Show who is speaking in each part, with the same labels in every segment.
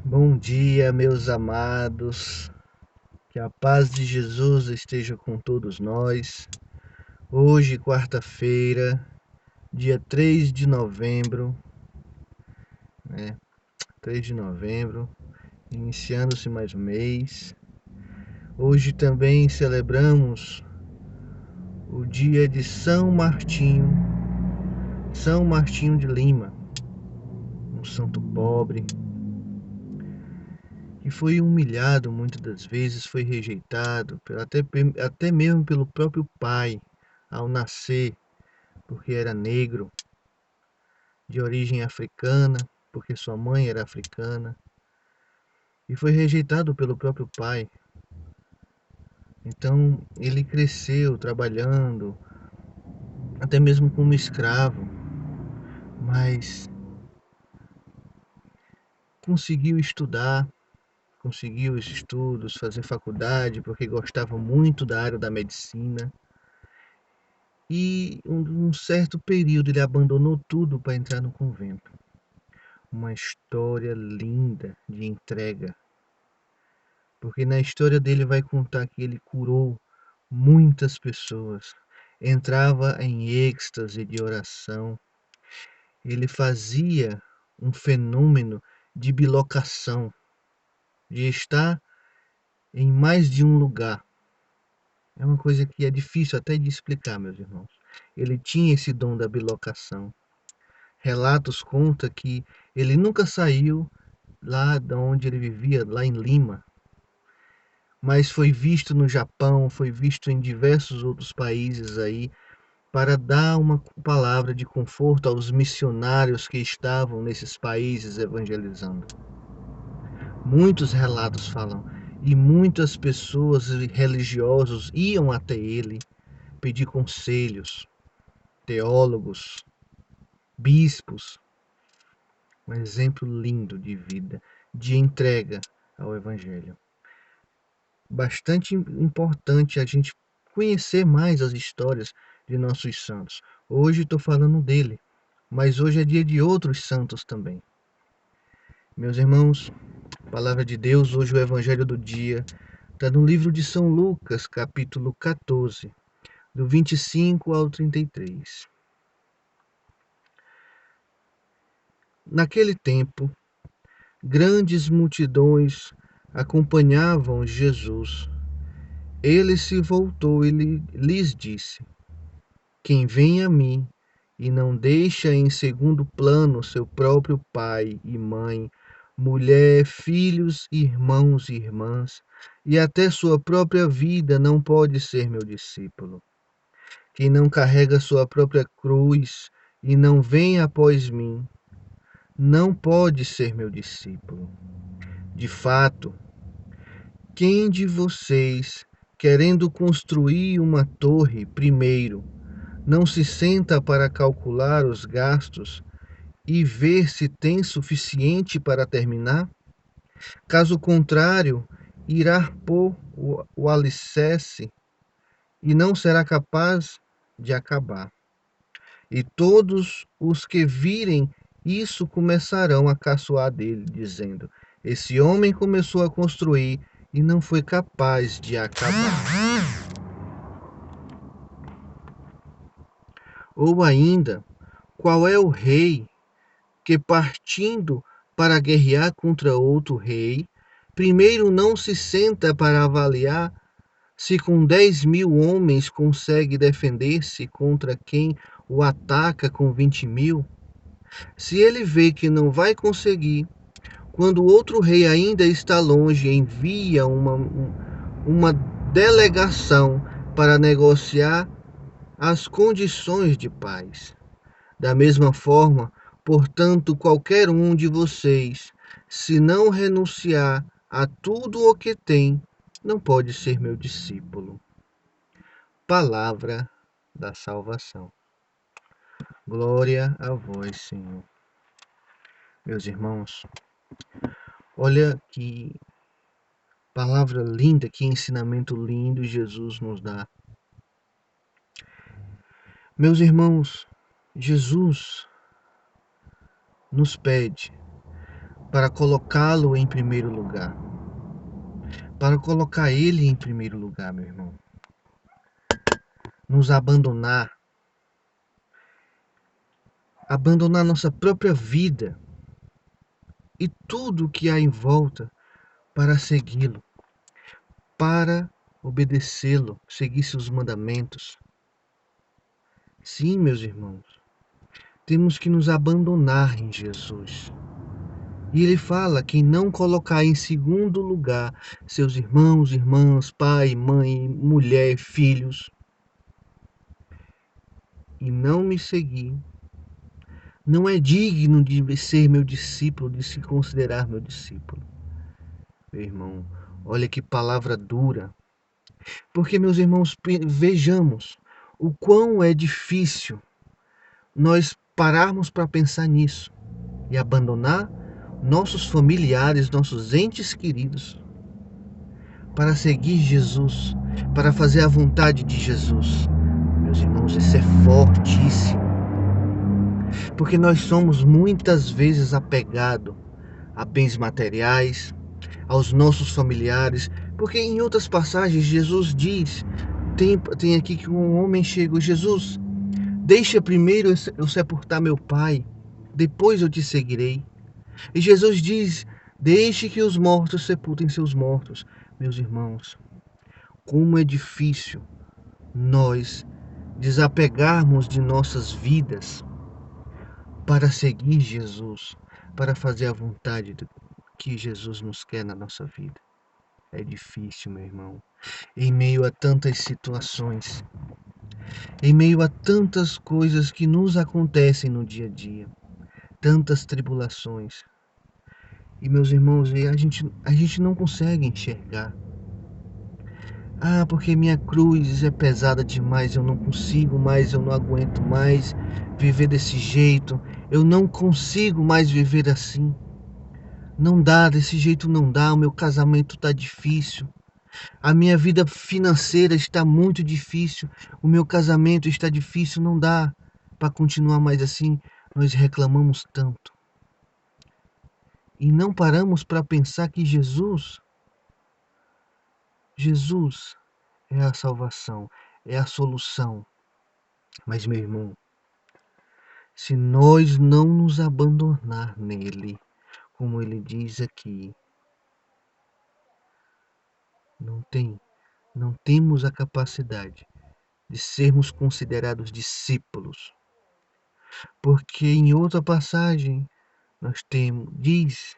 Speaker 1: Bom dia, meus amados. Que a paz de Jesus esteja com todos nós. Hoje, quarta-feira, dia 3 de novembro, né? 3 de novembro, iniciando-se mais um mês. Hoje também celebramos o dia de São Martinho de Lima, um santo pobre, que foi humilhado muitas das vezes, foi rejeitado, até mesmo pelo próprio pai, ao nascer, porque era negro, de origem africana, porque sua mãe era africana, e foi rejeitado pelo próprio pai. Então ele cresceu trabalhando, até mesmo como escravo, mas conseguiu estudar, conseguiu os estudos, fazer faculdade, porque gostava muito da área da medicina. E um certo período ele abandonou tudo para entrar no convento. Uma história linda de entrega, porque na história dele vai contar que ele curou muitas pessoas, entrava em êxtase de oração, ele fazia um fenômeno de bilocação, de estar em mais de um lugar. É uma coisa que é difícil até de explicar, meus irmãos. Ele tinha esse dom da bilocação. Relatos contam que ele nunca saiu lá de onde ele vivia, lá em Lima, mas foi visto no Japão, foi visto em diversos outros países aí, para dar uma palavra de conforto aos missionários que estavam nesses países evangelizando. Muitos relatos falam, e muitas pessoas religiosos iam até ele pedir conselhos, teólogos, bispos, um exemplo lindo de vida, de entrega ao evangelho. Bastante importante a gente conhecer mais as histórias de nossos santos. Hoje estou falando dele, mas hoje é dia de outros santos também. Meus irmãos, palavra de Deus, hoje o evangelho do dia está no livro de São Lucas, capítulo 14, do 25 ao 33. Naquele tempo, grandes multidões acompanhavam Jesus. Ele se voltou e lhes disse: Quem vem a mim e não deixa em segundo plano seu próprio pai e mãe, mulher, filhos, irmãos e irmãs, e até sua própria vida, não pode ser meu discípulo. Quem não carrega sua própria cruz e não vem após mim, não pode ser meu discípulo. De fato, quem de vocês, querendo construir uma torre, primeiro, não se senta para calcular os gastos e ver se tem suficiente para terminar? Caso contrário, irá pôr o alicerce e não será capaz de acabar. E todos os que virem isso começarão a caçoar dele, dizendo: Esse homem começou a construir e não foi capaz de acabar. Ou ainda, qual é o rei que, partindo para guerrear contra outro rei, primeiro não se senta para avaliar se com 10.000 homens consegue defender-se contra quem o ataca com 20.000? Se ele vê que não vai conseguir, quando o outro rei ainda está longe, envia uma delegação para negociar as condições de paz. Da mesma forma, portanto, qualquer um de vocês, se não renunciar a tudo o que tem, não pode ser meu discípulo. Palavra da salvação. Glória a vós, Senhor. Meus irmãos, olha que palavra linda, que ensinamento lindo Jesus nos dá. Meus irmãos, Jesus nos pede para colocá-lo em primeiro lugar. Para colocar Ele em primeiro lugar, meu irmão. Nos abandonar nossa própria vida e tudo o que há em volta para segui-lo, para obedecê-lo, seguir seus mandamentos. Sim, meus irmãos, temos que nos abandonar em Jesus. E ele fala que não colocar em segundo lugar seus irmãos, irmãs, pai, mãe, mulher, filhos, e não me seguir, não é digno de ser meu discípulo, de se considerar meu discípulo. Meu irmão, olha que palavra dura. Porque, meus irmãos, vejamos o quão é difícil nós pararmos para pensar nisso e abandonar nossos familiares, nossos entes queridos, para seguir Jesus, para fazer a vontade de Jesus. Meus irmãos, isso é fortíssimo. Porque nós somos muitas vezes apegados a bens materiais, aos nossos familiares. Porque em outras passagens Jesus diz, tem aqui que um homem chegou, Jesus, deixa primeiro eu sepultar meu pai, depois eu te seguirei. E Jesus diz, deixe que os mortos sepultem seus mortos. Meus irmãos, como é difícil nós desapegarmos de nossas vidas para seguir Jesus, para fazer a vontade que Jesus nos quer na nossa vida. É difícil, meu irmão. Em meio a tantas situações, em meio a tantas coisas que nos acontecem no dia a dia, tantas tribulações. E, meus irmãos, a gente não consegue enxergar. Ah, porque minha cruz é pesada demais, eu não consigo mais, eu não aguento mais viver desse jeito, eu não consigo mais viver assim. Não dá, desse jeito não dá, o meu casamento está difícil, a minha vida financeira está muito difícil, o meu casamento está difícil, não dá para continuar mais assim. Nós reclamamos tanto. E não paramos para pensar que Jesus é a salvação, é a solução. Mas, meu irmão, se nós não nos abandonar nele, como ele diz aqui, não temos a capacidade de sermos considerados discípulos. Porque em outra passagem diz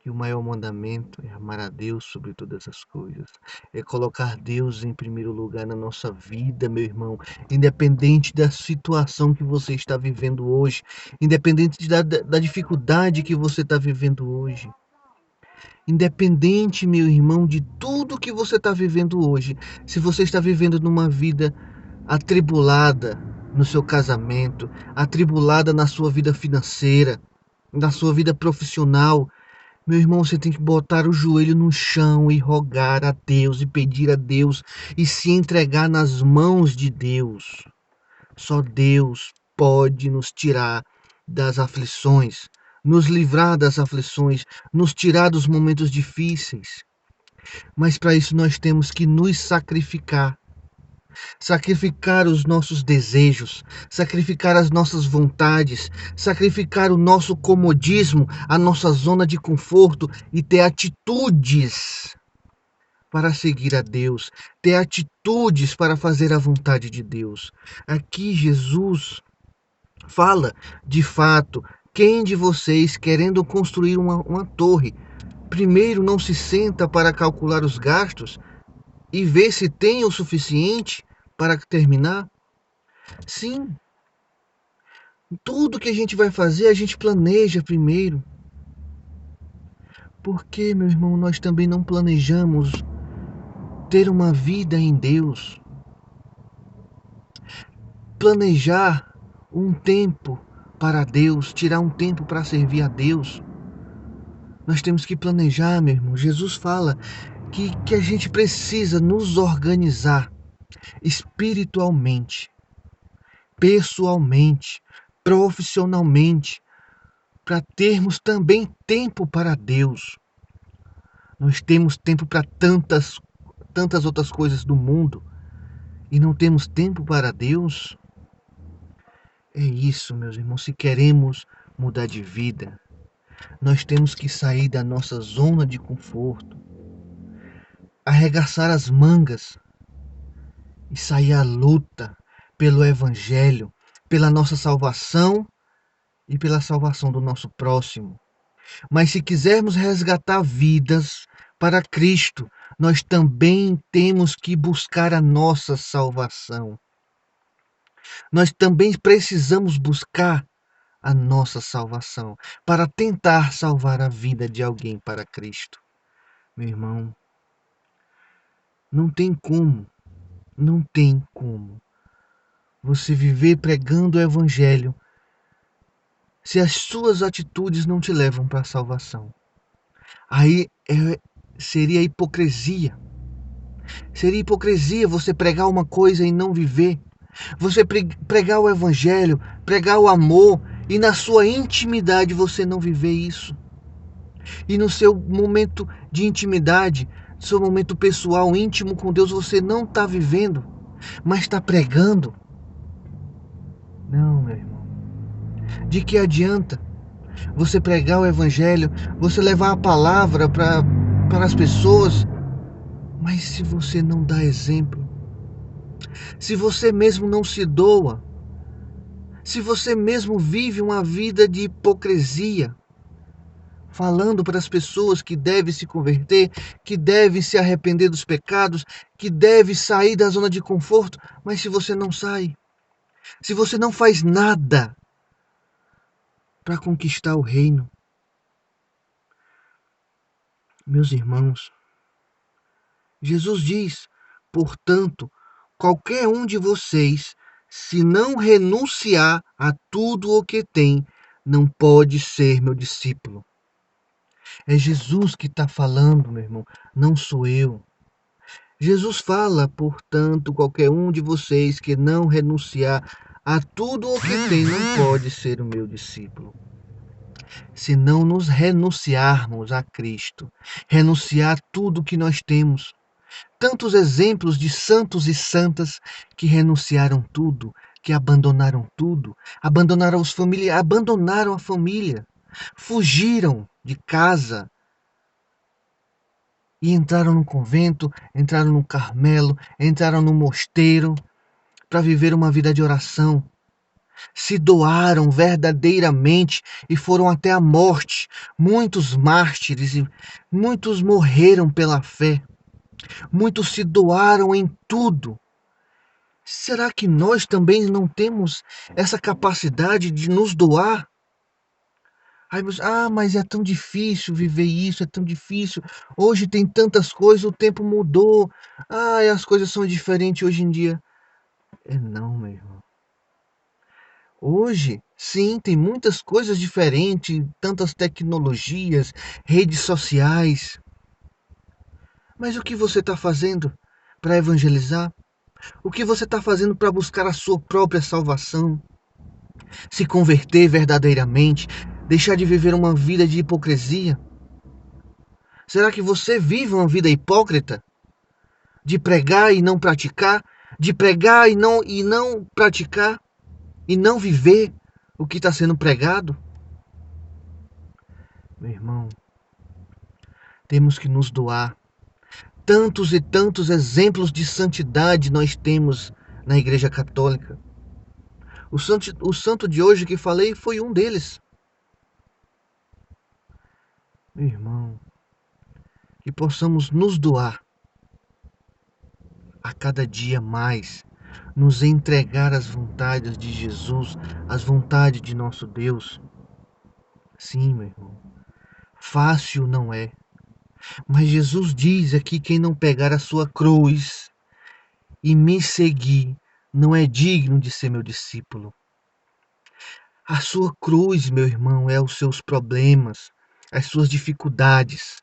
Speaker 1: que o maior mandamento é amar a Deus sobre todas as coisas. É colocar Deus em primeiro lugar na nossa vida, meu irmão. Independente da situação que você está vivendo hoje. Independente da dificuldade que você está vivendo hoje. Independente, meu irmão, de tudo que você está vivendo hoje. Se você está vivendo numa vida atribulada no seu casamento, atribulada na sua vida financeira, na sua vida profissional, meu irmão, você tem que botar o joelho no chão e rogar a Deus e pedir a Deus e se entregar nas mãos de Deus. Só Deus pode nos tirar das aflições, nos livrar das aflições, nos tirar dos momentos difíceis. Mas para isso nós temos que nos sacrificar. Sacrificar os nossos desejos, sacrificar as nossas vontades, sacrificar o nosso comodismo, a nossa zona de conforto e ter atitudes para seguir a Deus, ter atitudes para fazer a vontade de Deus. Aqui Jesus fala, de fato, quem de vocês, querendo construir uma torre, primeiro não se senta para calcular os gastos e ver se tem o suficiente para terminar? Sim, tudo que a gente vai fazer, a gente planeja primeiro. Porque, meu irmão, nós também não planejamos ter uma vida em Deus? Planejar um tempo para Deus, tirar um tempo para servir a Deus. Nós temos que planejar, meu irmão. Jesus fala que a gente precisa nos organizar espiritualmente, pessoalmente, profissionalmente, para termos também tempo para Deus. Nós temos tempo para tantas outras coisas do mundo e não temos tempo para Deus. É isso, meus irmãos, se queremos mudar de vida, nós temos que sair da nossa zona de conforto, arregaçar as mangas e sair à luta pelo Evangelho, pela nossa salvação e pela salvação do nosso próximo. Mas se quisermos resgatar vidas para Cristo, nós também temos que buscar a nossa salvação. Nós também precisamos buscar a nossa salvação para tentar salvar a vida de alguém para Cristo. Meu irmão, não tem como, não tem como você viver pregando o Evangelho se as suas atitudes não te levam para a salvação. Aí seria hipocrisia. Seria hipocrisia você pregar uma coisa e não viver. Você pregar o Evangelho, pregar o amor e na sua intimidade você não viver isso. E no seu momento de intimidade, seu momento pessoal, íntimo com Deus, você não está vivendo, mas está pregando. Não, meu irmão. De que adianta você pregar o Evangelho, você levar a palavra para as pessoas, mas se você não dá exemplo, se você mesmo não se doa, se você mesmo vive uma vida de hipocrisia, falando para as pessoas que devem se converter, que devem se arrepender dos pecados, que devem sair da zona de conforto, mas se você não sai, se você não faz nada para conquistar o reino, meus irmãos, Jesus diz, portanto, qualquer um de vocês, se não renunciar a tudo o que tem, não pode ser meu discípulo. É Jesus que está falando, meu irmão, não sou eu. Jesus fala, portanto, qualquer um de vocês que não renunciar a tudo o que tem, não pode ser o meu discípulo. Se não nos renunciarmos a Cristo, renunciar tudo que nós temos. Tantos exemplos de santos e santas que renunciaram tudo, que abandonaram tudo, abandonaram os familiares, abandonaram a família, fugiram de casa e entraram no convento, entraram no Carmelo, entraram no mosteiro para viver uma vida de oração. Se doaram verdadeiramente e foram até a morte. Muitos mártires e muitos morreram pela fé. Muitos se doaram em tudo. Será que nós também não temos essa capacidade de nos doar? Mas é tão difícil viver isso, é tão difícil. Hoje tem tantas coisas, o tempo mudou. As coisas são diferentes hoje em dia. Não, meu irmão. Hoje, sim, tem muitas coisas diferentes, tantas tecnologias, redes sociais. Mas o que você está fazendo para evangelizar? O que você está fazendo para buscar a sua própria salvação? Se converter verdadeiramente? Deixar de viver uma vida de hipocrisia? Será que você vive uma vida hipócrita? De pregar e não praticar? De pregar e não praticar? E não viver o que está sendo pregado? Meu irmão, temos que nos doar. Tantos e tantos exemplos de santidade nós temos na Igreja Católica. O santo de hoje que falei foi um deles. Meu irmão, que possamos nos doar a cada dia mais, nos entregar às vontades de Jesus, às vontades de nosso Deus. Sim, meu irmão, fácil não é. Mas Jesus diz aqui: quem não pegar a sua cruz e me seguir, não é digno de ser meu discípulo. A sua cruz, meu irmão, é os seus problemas, as suas dificuldades.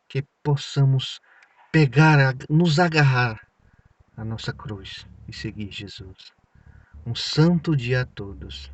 Speaker 1: Que possamos pegar, nos agarrar à nossa cruz e seguir Jesus. Um santo dia a todos.